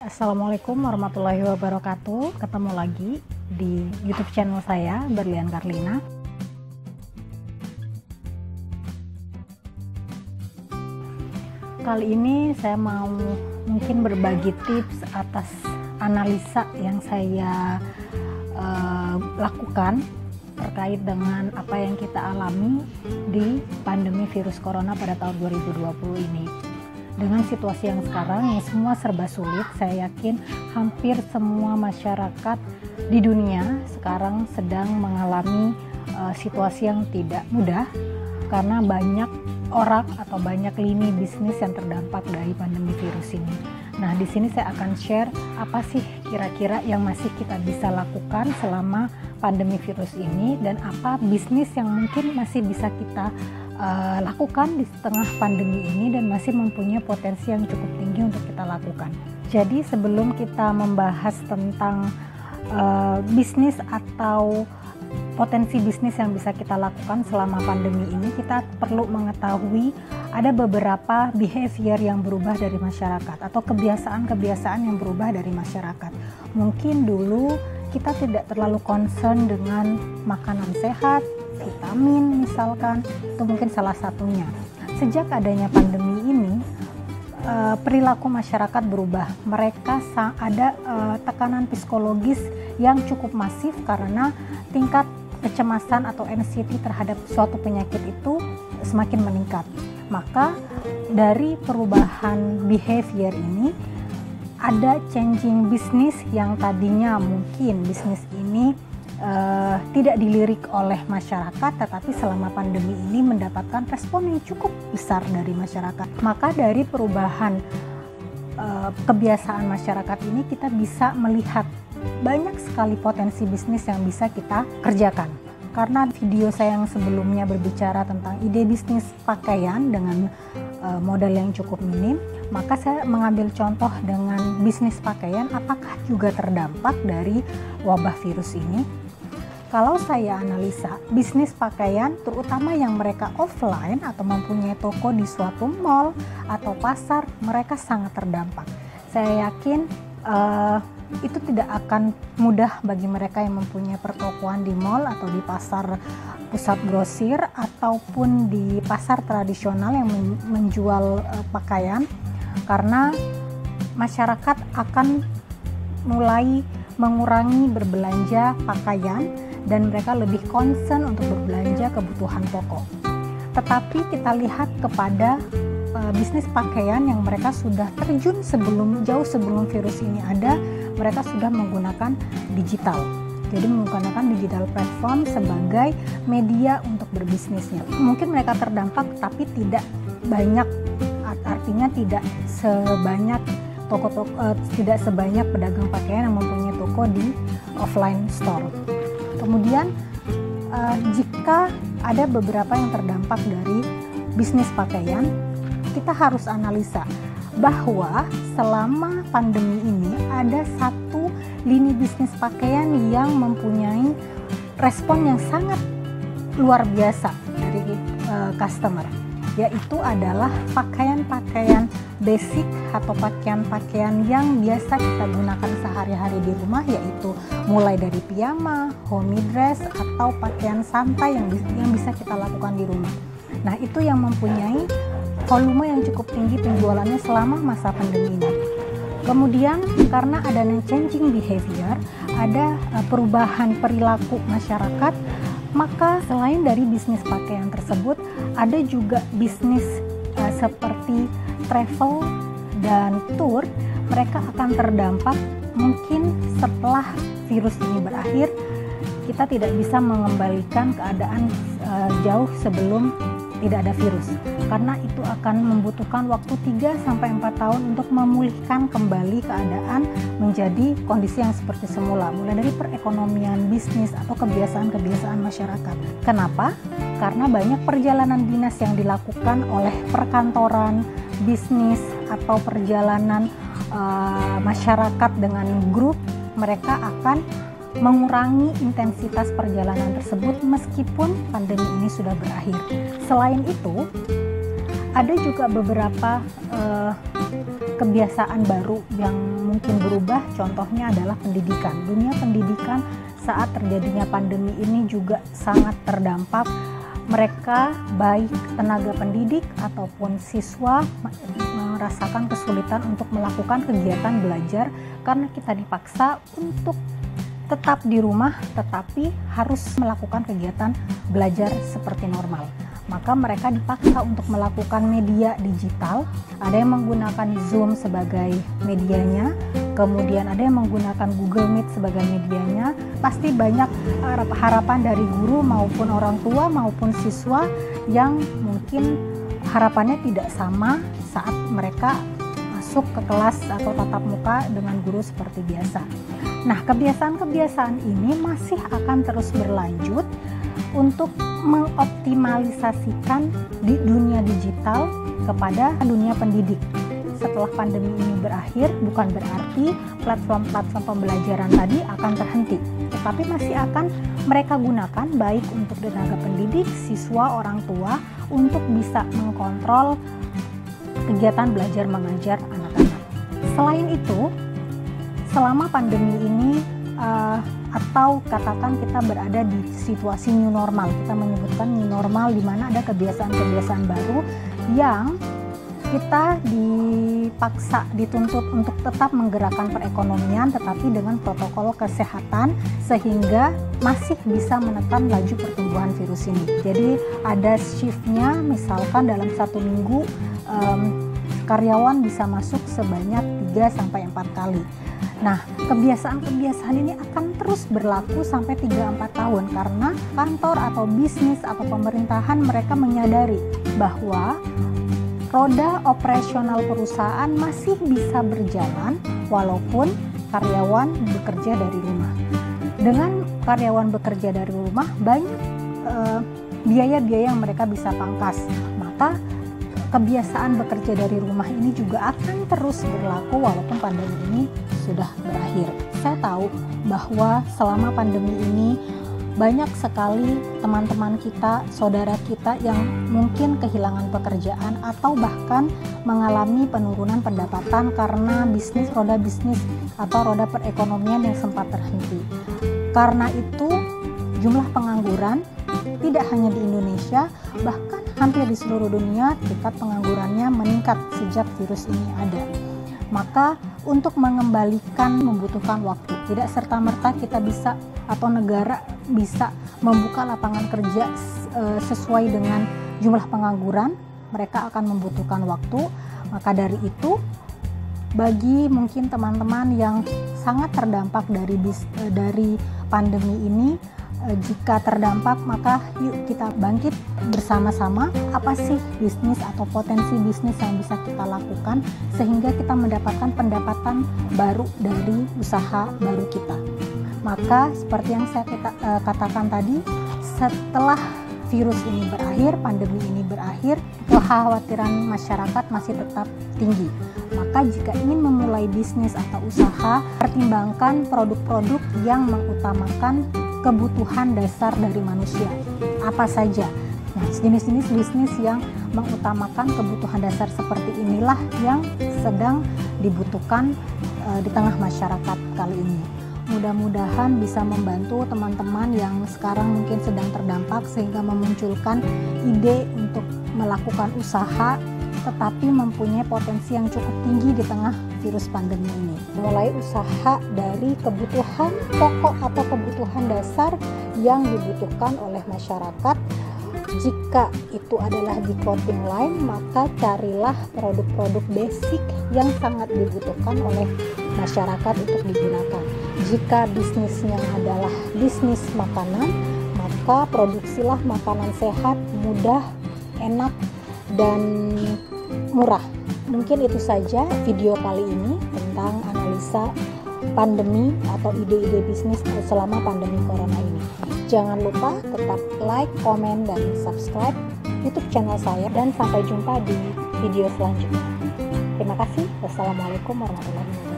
Assalamualaikum warahmatullahi wabarakatuh. Ketemu lagi di YouTube channel saya, Berlian Karlina. Kali ini saya mau mungkin berbagi tips atas analisa yang saya lakukan terkait dengan apa yang kita alami di pandemi virus corona pada tahun 2020 ini. Dengan situasi yang sekarang yang semua serba sulit, saya yakin hampir semua masyarakat di dunia sekarang sedang mengalami situasi yang tidak mudah karena banyak orang atau banyak lini bisnis yang terdampak dari pandemi virus ini. Nah, di sini saya akan share apa sih kira-kira yang masih kita bisa lakukan selama pandemi virus ini dan apa bisnis yang mungkin masih bisa kita lakukan di tengah pandemi ini dan masih mempunyai potensi yang cukup tinggi untuk kita lakukan. Jadi sebelum kita membahas tentang bisnis atau potensi bisnis yang bisa kita lakukan selama pandemi ini, kita perlu mengetahui ada beberapa behavior yang berubah dari masyarakat atau kebiasaan-kebiasaan yang berubah dari masyarakat. Mungkin dulu kita tidak terlalu concern dengan makanan sehat, vitamin misalkan, itu mungkin salah satunya. Sejak adanya pandemi ini, perilaku masyarakat berubah. Mereka ada tekanan psikologis yang cukup masif karena tingkat kecemasan atau anxiety terhadap suatu penyakit itu semakin meningkat. Maka dari perubahan behavior ini ada changing bisnis yang tadinya mungkin bisnis ini tidak dilirik oleh masyarakat, tetapi selama pandemi ini mendapatkan respon yang cukup besar dari masyarakat. Maka dari perubahan kebiasaan masyarakat ini kita bisa melihat banyak sekali potensi bisnis yang bisa kita kerjakan. Karena video saya yang sebelumnya berbicara tentang ide bisnis pakaian dengan modal yang cukup minim, maka saya mengambil contoh dengan bisnis pakaian apakah juga terdampak dari wabah virus ini. Kalau saya analisa bisnis pakaian terutama yang mereka offline atau mempunyai toko di suatu mall atau pasar, mereka sangat terdampak. Saya yakin itu tidak akan mudah bagi mereka yang mempunyai pertokoan di mall atau di pasar pusat grosir ataupun di pasar tradisional yang menjual pakaian, karena masyarakat akan mulai mengurangi berbelanja pakaian dan mereka lebih concern untuk berbelanja kebutuhan pokok. Tetapi kita lihat kepada bisnis pakaian yang mereka sudah terjun jauh sebelum virus ini ada, mereka sudah menggunakan digital. Jadi menggunakan digital platform sebagai media untuk berbisnisnya. Mungkin mereka terdampak tapi tidak banyak, artinya tidak sebanyak tidak sebanyak pedagang pakaian yang mempunyai toko di offline store. Kemudian jika ada beberapa yang terdampak dari bisnis pakaian, kita harus analisa bahwa selama pandemi ini ada satu lini bisnis pakaian yang mempunyai respon yang sangat luar biasa dari customer, yaitu adalah pakaian-pakaian basic atau pakaian-pakaian yang biasa kita gunakan sehari-hari di rumah, yaitu mulai dari piyama, homey dress, atau pakaian santai yang bisa kita lakukan di rumah. Nah, itu yang mempunyai volume yang cukup tinggi penjualannya selama masa pandemi ini. Kemudian karena adanya changing behavior, ada perubahan perilaku masyarakat, maka selain dari bisnis pakaian tersebut, ada juga bisnis seperti travel dan tour. Mereka akan terdampak mungkin setelah virus ini berakhir. Kita tidak bisa mengembalikan keadaan jauh sebelum tidak ada virus, karena itu akan membutuhkan waktu 3-4 tahun untuk memulihkan kembali keadaan menjadi kondisi yang seperti semula, mulai dari perekonomian, bisnis, atau kebiasaan-kebiasaan masyarakat. Kenapa? Karena banyak perjalanan dinas yang dilakukan oleh perkantoran, bisnis, atau perjalanan masyarakat dengan grup, mereka akan mengurangi intensitas perjalanan tersebut meskipun pandemi ini sudah berakhir. Selain itu, ada juga beberapa kebiasaan baru yang mungkin berubah, contohnya adalah pendidikan. Dunia pendidikan saat terjadinya pandemi ini juga sangat terdampak. Mereka, baik tenaga pendidik ataupun siswa, merasakan kesulitan untuk melakukan kegiatan belajar karena kita dipaksa untuk tetap di rumah tetapi harus melakukan kegiatan belajar seperti normal. Maka mereka dipaksa untuk melakukan media digital. Ada yang menggunakan Zoom sebagai medianya, kemudian ada yang menggunakan Google Meet sebagai medianya. Pasti banyak harapan dari guru maupun orang tua maupun siswa yang mungkin harapannya tidak sama saat mereka masuk ke kelas atau tatap muka dengan guru seperti biasa. Nah, kebiasaan-kebiasaan ini masih akan terus berlanjut untuk mengoptimalisasikan di dunia digital kepada dunia pendidik. Setelah pandemi ini berakhir, bukan berarti platform-platform pembelajaran tadi akan terhenti, tetapi masih akan mereka gunakan baik untuk tenaga pendidik, siswa, orang tua untuk bisa mengkontrol kegiatan belajar mengajar anak-anak. Selain itu, selama pandemi ini atau katakan kita berada di situasi new normal, kita menyebutkan new normal di mana ada kebiasaan-kebiasaan baru yang kita dipaksa, dituntut untuk tetap menggerakkan perekonomian tetapi dengan protokol kesehatan sehingga masih bisa menekan laju pertumbuhan virus ini. Jadi ada shiftnya, misalkan dalam 1 minggu karyawan bisa masuk sebanyak 3-4 kali. Nah, kebiasaan-kebiasaan ini akan terus berlaku sampai 3-4 tahun karena kantor atau bisnis atau pemerintahan mereka menyadari bahwa roda operasional perusahaan masih bisa berjalan walaupun karyawan bekerja dari rumah. Dengan karyawan bekerja dari rumah, banyak biaya-biaya yang mereka bisa pangkas. Maka kebiasaan bekerja dari rumah ini juga akan terus berlaku walaupun pandemi ini sudah berakhir. Saya tahu bahwa selama pandemi ini banyak sekali teman-teman kita, saudara kita yang mungkin kehilangan pekerjaan atau bahkan mengalami penurunan pendapatan karena roda bisnis atau roda perekonomian yang sempat terhenti. Karena itu jumlah pengangguran tidak hanya di Indonesia, bahkan hampir di seluruh dunia tingkat penganggurannya meningkat sejak virus ini ada. Maka untuk mengembalikan membutuhkan waktu. Tidak serta-merta kita bisa atau negara bisa membuka lapangan kerja sesuai dengan jumlah pengangguran. Mereka akan membutuhkan waktu. Maka dari itu, bagi mungkin teman-teman yang sangat terdampak dari pandemi ini, jika terdampak maka yuk kita bangkit bersama-sama. Apa sih bisnis atau potensi bisnis yang bisa kita lakukan sehingga kita mendapatkan pendapatan baru dari usaha baru kita. Maka seperti yang saya katakan tadi, setelah virus ini berakhir, pandemi ini berakhir, kekhawatiran masyarakat masih tetap tinggi. Maka jika ingin memulai bisnis atau usaha, pertimbangkan produk-produk yang mengutamakan kebutuhan dasar dari manusia. Apa saja? Nah, jenis-jenis bisnis yang mengutamakan kebutuhan dasar seperti inilah yang sedang dibutuhkan di tengah masyarakat kali ini. Mudah-mudahan bisa membantu teman-teman yang sekarang mungkin sedang terdampak sehingga memunculkan ide untuk melakukan usaha tetapi mempunyai potensi yang cukup tinggi di tengah virus pandemi ini. Mulai usaha dari kebutuhan pokok atau kebutuhan dasar yang dibutuhkan oleh masyarakat. Jika itu adalah di clothing line, maka carilah produk-produk basic yang sangat dibutuhkan oleh masyarakat untuk digunakan. Jika bisnisnya adalah bisnis makanan, maka produksilah makanan sehat, mudah, enak, dan murah. Mungkin itu saja video kali ini tentang analisa pandemi atau ide-ide bisnis selama pandemi corona ini. Jangan lupa tetap like, komen, dan subscribe YouTube channel saya dan sampai jumpa di video selanjutnya. Terima kasih. Wassalamualaikum warahmatullahi wabarakatuh.